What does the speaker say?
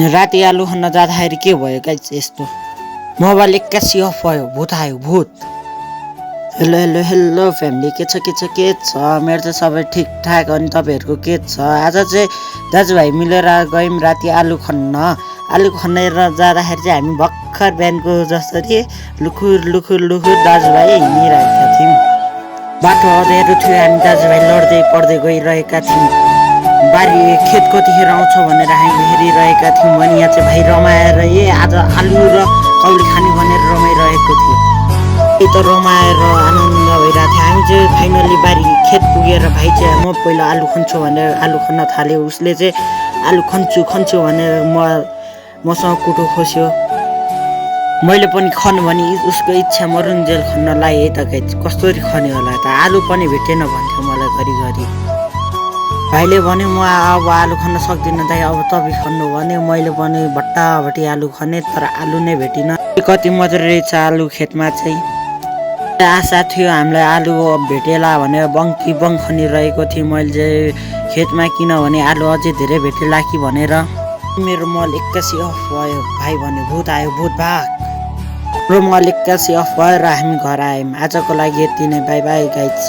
राति आलु खन्न जाँदाखेरि के भयो गाइस यस्तो मोबाइल एक्कासी अफ भयो भूत आयो भूत। हेलो हेलो हेलो फ्यामिली के छ मेरो त सबै ठिकठाक अनि तपाईँहरूको के छ। आज चाहिँ दाजुभाइ मिलेर गयौँ राति आलु खन्नेर जाँदाखेरि चाहिँ हामी भर्खर बिहानको जसरी लुखुर लुखुर लुखुर दाजुभाइ हिँडिरहेका थियौँ। बाटो अँध्यारो थियो, हामी दाजुभाइ लड्दै पढ्दै गइरहेका थियौँ। बारी खेत कतिखेर आउँछ भनेर हामी हेरिरहेका थियौँ। अनि यहाँ चाहिँ भाइ रमाएर आज आलु र कौडी खाने भनेर रमाइरहेको थियो। त्यही त रमाएर आनन्द भइरहेको थियो। हामी चाहिँ फाइनली बारी खेत पुगेर भाइ चाहिँ म पहिला आलु खन्छु भनेर आलु खन्न थाल्यो। उसले चाहिँ आलु खन्छु भनेर मसँग कुटो खोस्यो। मैले पनि खन भने उसको इच्छा मरुन्जेल खन्न लाएँ है त गाइस। कसरी खन्यो होला त, आलु पनि भेटेन भन्थ्यो मलाई घरिघरि। भाइले भन्यो म अब आलु खन्न सक्दिनँ दाइ, अब तपाईँ खन्नु भन्यो। मैले पनि भट्टाभट्टी आलु खने तर आलु नै भेटिन। कति मजा रहेछ आलु खेतमा चाहिँ। आशा थियो हामीलाई आलु भेटेला भनेर बङ्की बङ खनिरहेको थिएँ मैले चाहिँ खेतमा, किनभने आलु अझै धेरै भेटेला कि भनेर। मेरो मल एक्कासी अफ भयो। भाइ भन्यो भूत आयो भूत भाग। र मल एक्कासी अफ भयो र हामी घर आयौँ। आजको लागि यति नै, बाई बाई गाइज।